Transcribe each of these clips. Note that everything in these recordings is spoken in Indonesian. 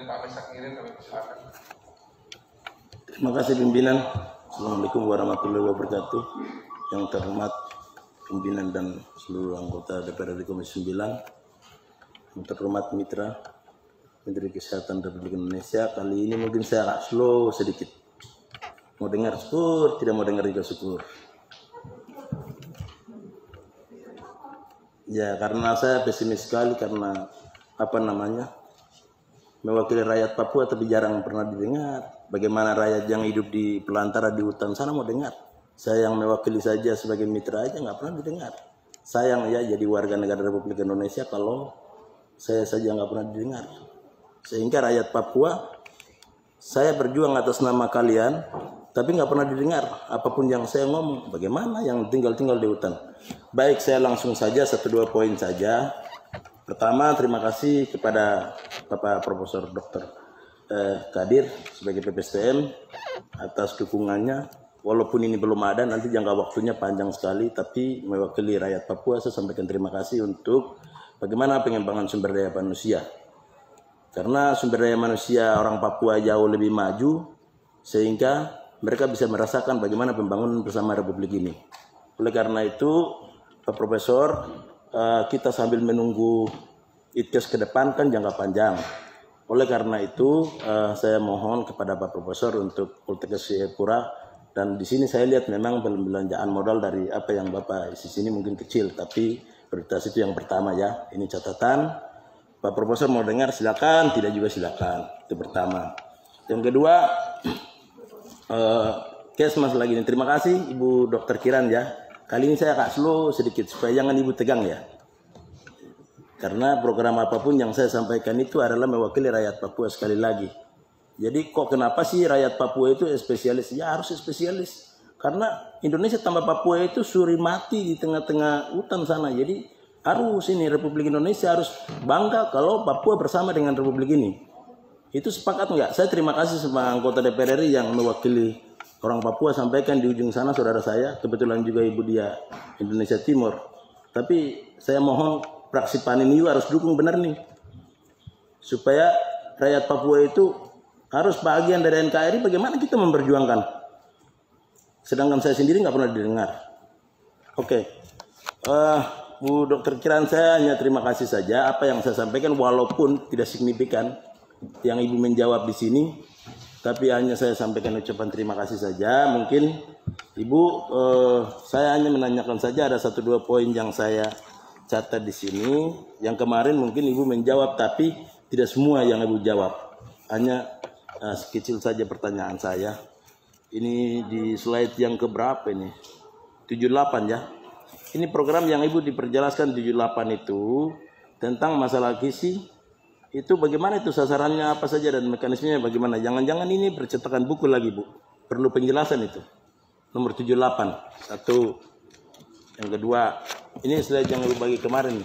kemudian Pak Mesak Ngirin, kami persilakan. Terima kasih pimpinan. Assalamualaikum warahmatullahi wabarakatuh. Yang terhormat pimpinan dan seluruh anggota DPRD Komisi 9, yang terhormat mitra Menteri Kesehatan Republik Indonesia. Kali ini mungkin saya agak slow sedikit. Mau dengar syukur, tidak mau dengar juga syukur. Ya, karena saya pesimis sekali karena mewakili rakyat Papua tapi jarang pernah didengar. Bagaimana rakyat yang hidup di pelantara di hutan sana mau dengar? Saya yang mewakili saja sebagai mitra aja nggak pernah didengar. Sayang ya jadi warga negara Republik Indonesia kalau saya saja nggak pernah didengar. Sehingga rakyat Papua, saya berjuang atas nama kalian, tapi nggak pernah didengar apapun yang saya ngomong. Bagaimana yang tinggal di hutan? Baik, saya langsung saja 1-2 poin saja. Pertama, terima kasih kepada Bapak Profesor Dr. Kadir sebagai PPSTM atas dukungannya. Walaupun ini belum ada, nanti jangka waktunya panjang sekali, tapi mewakili rakyat Papua saya sampaikan terima kasih untuk bagaimana pengembangan sumber daya manusia. Karena sumber daya manusia orang Papua jauh lebih maju, sehingga mereka bisa merasakan bagaimana pembangunan bersama Republik ini. Oleh karena itu, Pak Profesor, kita sambil menunggu ITKES ke depan kan jangka panjang. Oleh karena itu, saya mohon kepada Pak Profesor untuk Poltekkes Jayapura, dan di sini saya lihat memang pembelanjaan modal dari apa yang Bapak isi sini mungkin kecil, tapi prioritas itu yang pertama ya. Ini catatan. Pak Profesor mau dengar silakan, tidak juga silakan. Itu pertama. Yang kedua, Kesmas lagi nih. Terima kasih Ibu Dr. Kiran ya. Kali ini saya agak slow sedikit supaya jangan Ibu tegang ya. Karena program apapun yang saya sampaikan itu adalah mewakili rakyat Papua sekali lagi. Jadi kok kenapa sih rakyat Papua itu spesialis? Ya harus spesialis. Karena Indonesia tambah Papua itu suri mati di tengah-tengah hutan sana. Jadi harus ini Republik Indonesia harus bangga kalau Papua bersama dengan Republik ini. Itu sepakat nggak? Saya terima kasih sama anggota DPR RI yang mewakili orang Papua, sampaikan di ujung sana saudara saya, kebetulan juga ibu dia Indonesia Timur. Tapi saya mohon fraksi PAN ini juga harus dukung benar nih. Supaya rakyat Papua itu harus bagian dari NKRI, bagaimana kita memperjuangkan. Sedangkan saya sendiri nggak pernah didengar. Oke. Bu Dr. Kiran, saya hanya terima kasih saja apa yang saya sampaikan walaupun tidak signifikan yang Ibu menjawab di sini, tapi hanya saya sampaikan ucapan terima kasih saja. Mungkin Ibu, saya hanya menanyakan saja ada 1-2 poin yang saya catat di sini. Yang kemarin mungkin Ibu menjawab, tapi tidak semua yang Ibu jawab. Hanya sekecil saja pertanyaan saya. Ini di slide yang keberapa ini? 78 ya. Ini program yang Ibu diperjelaskan 78 itu tentang masalah gizi. Itu bagaimana itu sasarannya apa saja dan mekanismenya bagaimana? Jangan-jangan ini percetakan buku lagi Bu. Perlu penjelasan itu. Nomor 78. Satu. Yang kedua, ini slide yang Ibu bagi kemarin.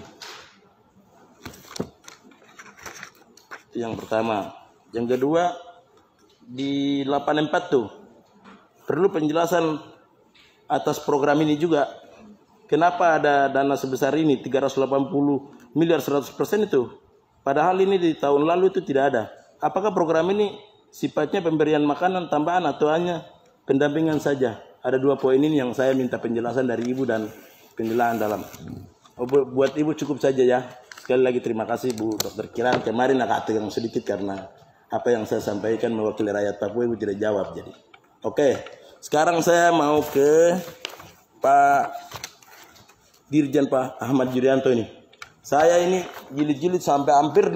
Itu yang pertama. Yang kedua, di 84 tuh. Perlu penjelasan atas program ini juga. Kenapa ada dana sebesar ini 380 miliar 100% itu? Padahal ini di tahun lalu itu tidak ada. Apakah program ini sifatnya pemberian makanan tambahan atau hanya pendampingan saja? Ada 2 poin ini yang saya minta penjelasan dari Ibu dan penjelasan dalam. Buat Ibu cukup saja ya. Sekali lagi terima kasih Bu Dr. Kiran. Kemarin agak tegang sedikit karena apa yang saya sampaikan mewakili rakyat Papua Ibu tidak jawab jadi. Oke, sekarang saya mau ke Pak Dirjen Pak Ahmad Yuryanto ini. Saya ini jilid-jilid sampai hampir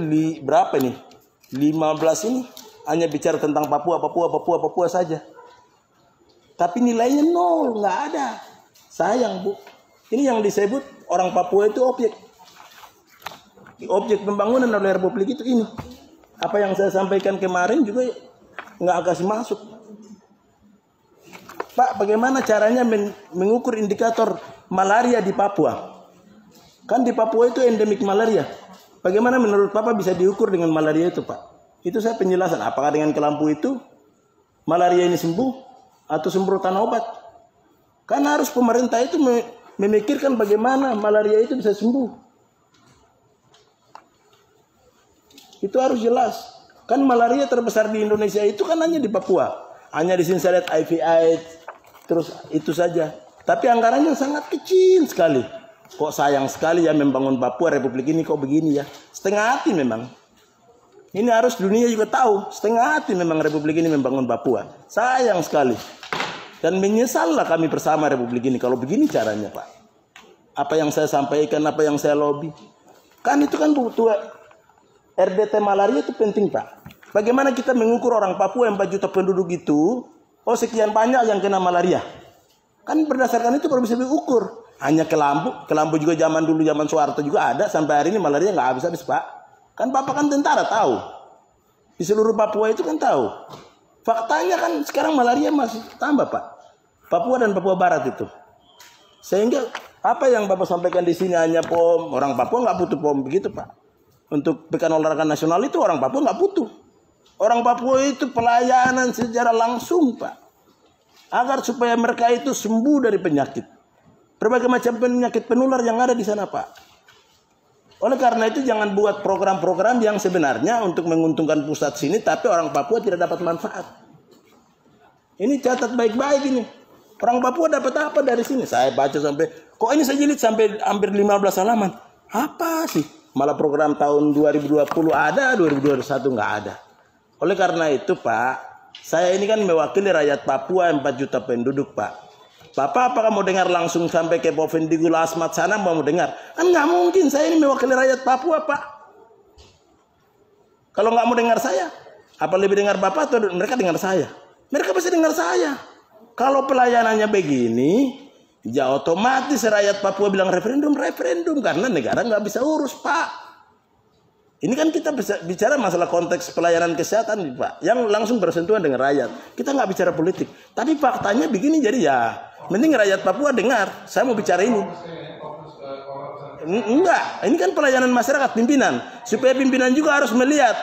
berapa nih? 15 ini hanya bicara tentang Papua saja. Tapi nilainya 0, nggak ada. Sayang Bu. Ini yang disebut orang Papua itu objek pembangunan oleh Republik itu ini. Apa yang saya sampaikan kemarin juga nggak kasih masuk. Pak, bagaimana caranya mengukur indikator malaria di Papua? Kan di Papua itu endemik malaria. Bagaimana menurut Bapak bisa diukur dengan malaria itu Pak? Itu saya penjelasan. Apakah dengan kelampu itu malaria ini sembuh atau semprotan obat? Kan harus pemerintah itu memikirkan bagaimana malaria itu bisa sembuh. Itu harus jelas. Kan malaria terbesar di Indonesia itu kan hanya di Papua. Hanya di sini saya lihat HIV/AIDS, terus itu saja. Tapi anggarannya sangat kecil sekali. Kok sayang sekali ya membangun Papua Republik ini kok begini ya. Setengah hati memang. Ini harus dunia juga tahu. Setengah hati memang Republik ini membangun Papua. Sayang sekali. Dan menyesallah kami bersama Republik ini kalau begini caranya, Pak. Apa yang saya sampaikan, apa yang saya lobby. Kan itu kan butuh RDT malaria itu penting, Pak. Bagaimana kita mengukur orang Papua yang 4 juta penduduk itu, oh sekian banyak yang kena malaria. Kan berdasarkan itu baru bisa diukur. Hanya Kelambu juga zaman dulu, zaman Soeharto juga ada. Sampai hari ini malaria nggak habis-habis, Pak. Kan Bapak kan tentara, tahu. Di seluruh Papua itu kan tahu. Faktanya kan sekarang malaria masih tambah, Pak. Papua dan Papua Barat itu. Sehingga apa yang Bapak sampaikan di sini hanya POM. Orang Papua nggak butuh POM begitu, Pak. Untuk Pekan Olahraga Nasional itu orang Papua nggak butuh. Orang Papua itu pelayanan secara langsung, Pak. Agar supaya mereka itu sembuh dari penyakit. Berbagai macam penyakit penular yang ada di sana, Pak. Oleh karena itu jangan buat program-program yang sebenarnya untuk menguntungkan pusat sini, tapi orang Papua tidak dapat manfaat. Ini catat baik-baik ini. Orang Papua dapat apa dari sini? Saya baca sampai, kok ini saya jilid sampai hampir 15 halaman. Apa sih? Malah program tahun 2020 ada, 2021 nggak ada. Oleh karena itu, Pak, saya ini kan mewakili rakyat Papua 4 juta penduduk, Pak. Bapak apakah mau dengar langsung sampai ke Bovendigul Asmat sana mau dengar? Kan nggak mungkin, saya ini mewakili rakyat Papua, Pak. Kalau nggak mau dengar saya, apa lebih dengar Bapak atau mereka dengar saya? Mereka pasti dengar saya. Kalau pelayanannya begini, ya otomatis rakyat Papua bilang referendum karena negara nggak bisa urus, Pak. Ini kan kita bicara masalah konteks pelayanan kesehatan, Pak, yang langsung bersentuhan dengan rakyat. Kita nggak bicara politik. Tapi faktanya begini, jadi ya mending rakyat Papua dengar. Saya mau bicara ini. Enggak, ini kan pelayanan masyarakat, pimpinan. Supaya pimpinan juga harus melihat.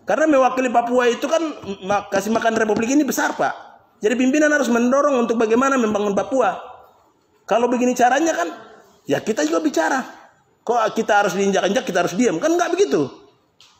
Karena mewakili Papua itu kan kasih makan Republik ini besar, Pak. Jadi pimpinan harus mendorong untuk bagaimana membangun Papua. Kalau begini caranya kan, ya kita juga bicara. Kok kita harus diinjak-injak, kita harus diam? Kan nggak begitu.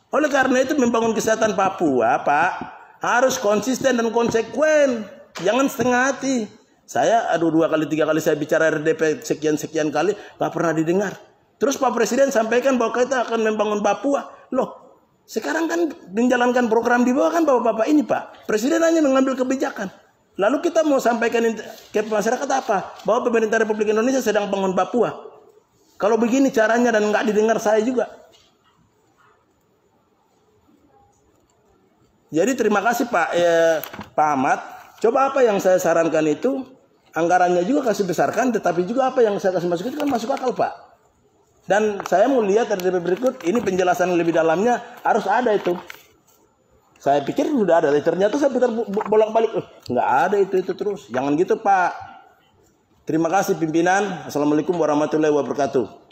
Oleh karena itu membangun kesehatan Papua, Pak, harus konsisten dan konsekuen. Jangan setengah hati. Saya, 2 kali 3 kali saya bicara RDP sekian-sekian kali, nggak pernah didengar. Terus Pak Presiden sampaikan bahwa kita akan membangun Papua. Loh, sekarang kan menjalankan program di bawah kan bapak-bapak ini, Pak. Presiden hanya mengambil kebijakan. Lalu kita mau sampaikan ke masyarakat apa? Bahwa pemerintah Republik Indonesia sedang bangun Papua. Kalau begini caranya dan nggak didengar saya juga. Jadi terima kasih Pak Ahmad. Coba apa yang saya sarankan itu, anggarannya juga kasih besarkan, tetapi juga apa yang saya kasih masuk itu kan masuk akal, Pak. Dan saya mau lihat RDP berikut, ini penjelasan lebih dalamnya harus ada itu. Saya pikir sudah ada, ternyata saya putar bolak-balik, nggak ada itu terus. Jangan gitu, Pak. Terima kasih pimpinan. Assalamualaikum warahmatullahi wabarakatuh.